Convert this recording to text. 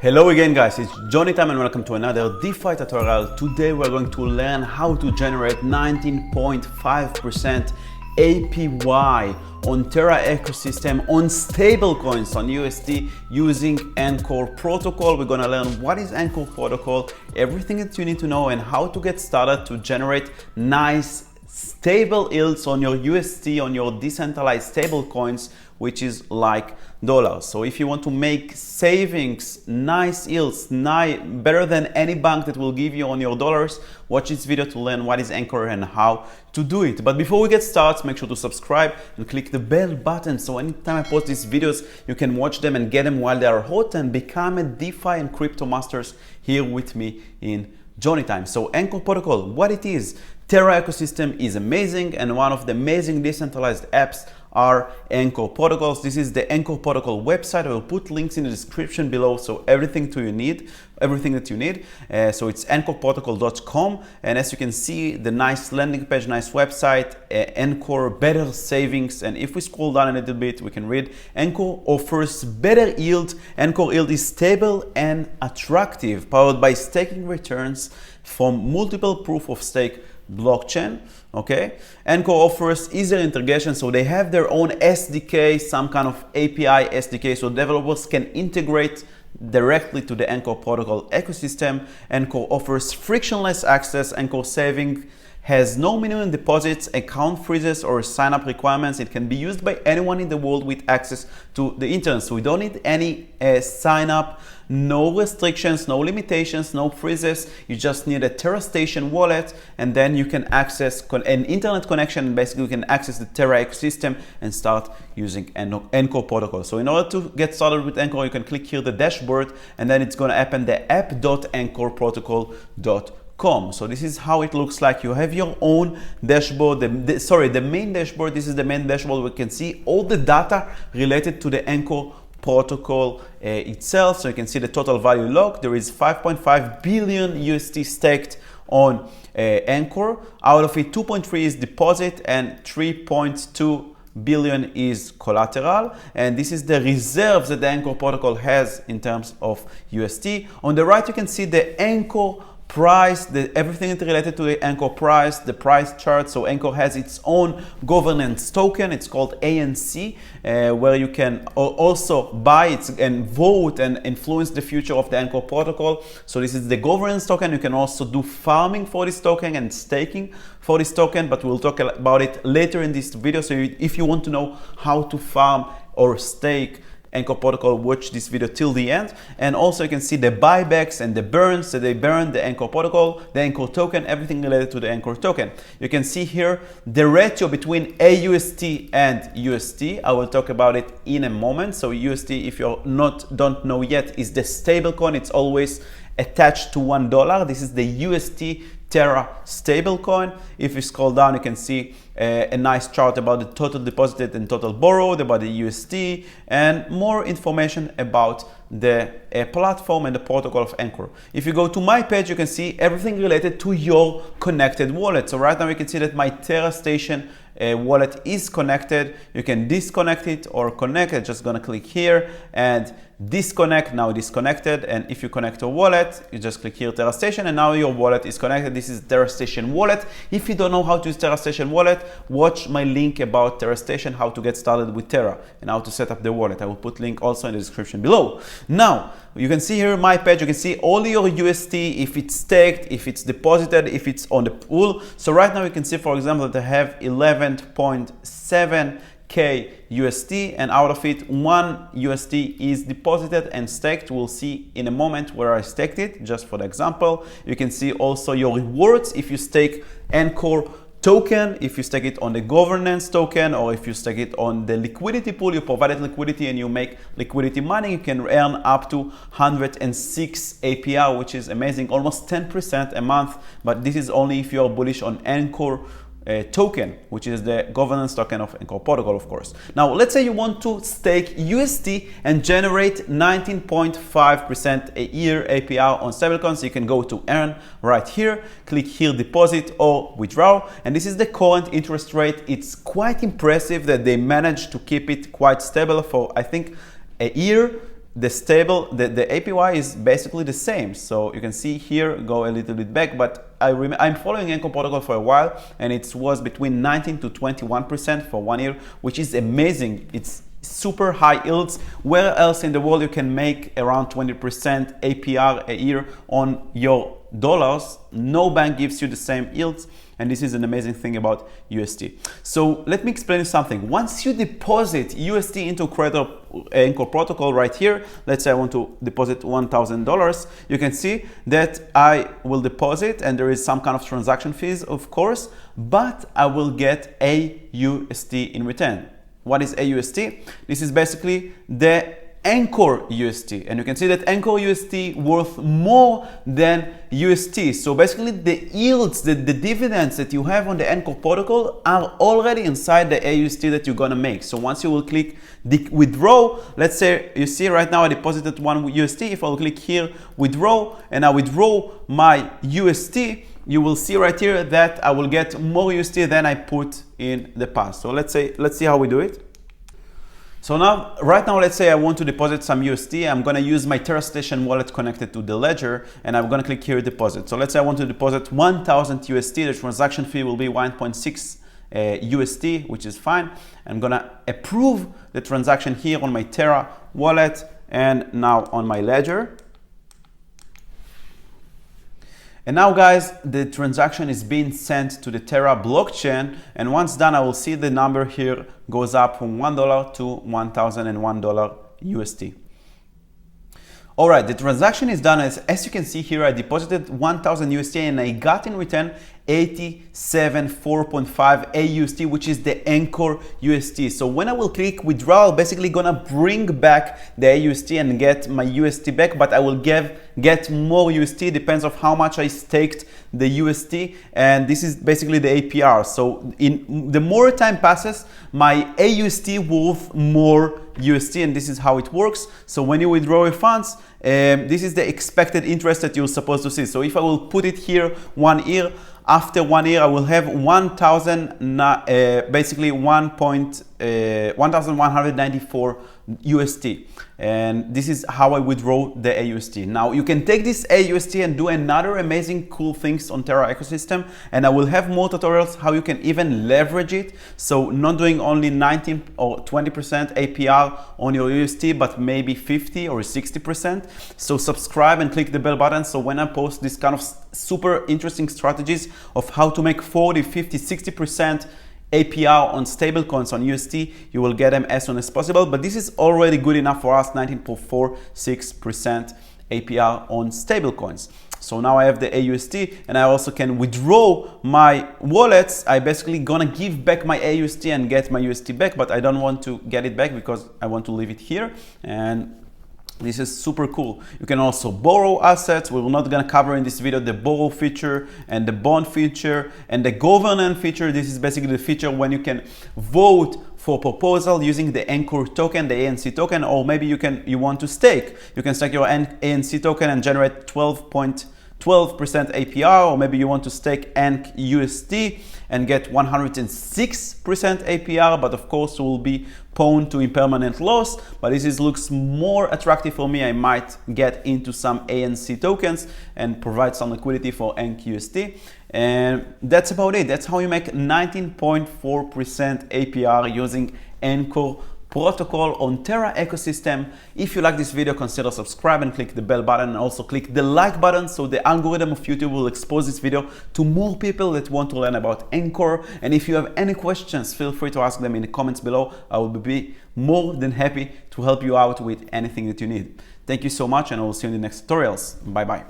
Hello again guys, it's Johnny Time and welcome to another DeFi tutorial. Today we're going to learn how to generate 19.5% APY on Terra Ecosystem on stablecoins on UST using Anchor protocol. We're gonna learn what is Anchor protocol, everything that you need to know and how to get started to generate nice stable yields on your UST, on your decentralized stable coins, which is like dollars. So if you want to make savings, nice yields, better than any bank that will give you on your dollars, watch this video to learn what is Anchor and how to do it. But before we get started, make sure to subscribe and click the bell button so anytime I post these videos, you can watch them and get them while they are hot and become a DeFi and crypto masters here with me in Johnny Time. So Anchor protocol, what it is. Terra Ecosystem is amazing, and one of the amazing decentralized apps are Anchor protocols. This is the Anchor protocol website. I will put links in the description below, so everything that you need. So it's anchorprotocol.com, and as you can see, the nice landing page, nice website, Anchor better savings. And if we scroll down a little bit, we can read Anchor offers better yield. Anchor yield is stable and attractive, powered by staking returns from multiple proof of stake blockchain. Okay, Anchor offers easier integration, so they have their own SDK, some kind of API SDK, so developers can integrate directly to the Anchor protocol ecosystem. Anchor offers frictionless access. Anchor saving has no minimum deposits, account freezes, or sign-up requirements. It can be used by anyone in the world with access to the internet. So we don't need any sign-up, no restrictions, no limitations, no freezes. You just need a Terra Station wallet, and then you can access an internet connection, and basically you can access the Terra ecosystem and start using Anchor protocol. So in order to get started with Anchor, you can click here the dashboard, and then it's going to open the app.anchorprotocol.com. So this is how it looks like. You have your own dashboard, the main dashboard. This is the main dashboard. We can see all the data related to the Anchor protocol itself. So you can see the total value locked. There is 5.5 billion UST staked on Anchor. Out of it, 2.3 is deposit and 3.2 billion is collateral, and this is the reserves that the Anchor protocol has in terms of UST. On the right, you can see the Anchor price, everything related to the Anchor price, the price chart. So Anchor has its own governance token. It's called ANC, where you can also buy it and vote and influence the future of the Anchor protocol. So this is the governance token. You can also do farming for this token and staking for this token, but we'll talk about it later in this video. So if you want to know how to farm or stake Anchor protocol, watch this video till the end. And also you can see the buybacks and the burns. So they burn the Anchor protocol, the Anchor token, everything related to the Anchor token. You can see here the ratio between aUST and UST. I will talk about it in a moment. So UST, if you don't know yet, is the stable coin. It's always attached to $1. This is the UST Terra stablecoin. If you scroll down, you can see a nice chart about the total deposited and total borrowed, about the UST, and more information about the platform and the protocol of Anchor. If you go to my page, you can see everything related to your connected wallet. So right now you can see that my Terra Station wallet is connected. You can disconnect it or connect it. Just gonna click here and disconnect. Now disconnected. And if you connect your wallet, you just click here Terra Station, and now your wallet is connected. This is Terra Station wallet. If you don't know how to use Terra Station wallet, watch my link about Terra Station, how to get started with Terra and how to set up the wallet. I will put link also in the description below. Now you can see here my page. You can see all your UST, if it's staked, if it's deposited, if it's on the pool. So right now you can see, for example, that I have 11.7K UST, and out of it, 1 UST is deposited and staked. We'll see in a moment where I staked it, just for the example. You can see also your rewards if you stake Anchor token, if you stake it on the governance token, or if you stake it on the liquidity pool, you provided liquidity and you make liquidity money, you can earn up to 106 APR, which is amazing, almost 10% a month. But this is only if you are bullish on Anchor token, which is the governance token of Anchor protocol, of course. Now, let's say you want to stake UST and generate 19.5% a year APR on stablecoins. So you can go to earn right here, click here deposit or withdraw, and this is the current interest rate. It's quite impressive that they managed to keep it quite stable for, I think, a year the APY is basically the same. So you can see here, go a little bit back, but I'm following Anchor protocol for a while, and it was between 19 to 21% for 1 year, which is amazing. It's super high yields. Where else in the world you can make around 20% APR a year on your dollars? No bank gives you the same yields, and this is an amazing thing about UST. So let me explain you something. Once you deposit UST into Anchor protocol right here, let's say I want to deposit $1,000, you can see that I will deposit, and there is some kind of transaction fees, of course, but I will get aUST in return. What is aUST? This is basically the Anchor UST, and you can see that Anchor UST worth more than UST. So basically the yields, the dividends that you have on the Anchor protocol are already inside the aUST that you're gonna make. So once you will click the withdraw, let's say you see right now I deposited $1 UST. If I'll click here withdraw and I withdraw my UST, you will see right here that I will get more UST than I put in the past. So let's see how we do it. So right now, let's say I want to deposit some UST. I'm gonna use my Terra Station wallet connected to the ledger, and I'm gonna click here deposit. So let's say I want to deposit 1,000 UST. The transaction fee will be 1.6 UST, which is fine. I'm gonna approve the transaction here on my Terra wallet and now on my ledger. And now guys, the transaction is being sent to the Terra blockchain, and once done, I will see the number here goes up from $1 to $1,001 UST. All right, the transaction is done. As you can see here, I deposited 1,000 UST and I got in return 87.4.5 aUST, which is the Anchor UST. So when I will click withdrawal, basically gonna bring back the aUST and get my UST back, but I will get more UST, depends on how much I staked the UST, and this is basically the APR. So the more time passes, my aUST worth more UST, and this is how it works. So when you withdraw your funds, this is the expected interest that you're supposed to see. So if I will put it here 1 year, after 1 year I will have 1,194 UST, and this is how I withdraw the aUST. Now you can take this aUST and do another amazing cool things on Terra Ecosystem, and I will have more tutorials how you can even leverage it. So not doing only 19 or 20% APR on your UST, but maybe 50 or 60%. So subscribe and click the bell button, so when I post this kind of super interesting strategies of how to make 40, 50, 60% APR on stablecoins on UST, you will get them as soon as possible. But this is already good enough for us, 19.46% APR on stablecoins. So now I have the aUST, and I also can withdraw my wallets. I basically gonna give back my aUST and get my UST back, but I don't want to get it back because I want to leave it here. And this is super cool. You can also borrow assets. We're not gonna cover in this video the borrow feature and the bond feature and the governance feature. This is basically the feature when you can vote for proposal using the Anchor token, the ANC token, or maybe you want to stake. You can stake your ANC token and generate 12% APR, or maybe you want to stake aUST and get 106% APR, but of course will be prone to impermanent loss. But this looks more attractive for me. I might get into some ANC tokens and provide some liquidity for aUST. And that's about it. That's how you make 19.4% APR using Anchor protocol on Terra Ecosystem. If you like this video, consider subscribe and click the bell button, and also click the like button so the algorithm of YouTube will expose this video to more people that want to learn about Anchor. And if you have any questions, feel free to ask them in the comments below. I will be more than happy to help you out with anything that you need. Thank you so much, and I will see you in the next tutorials. Bye bye.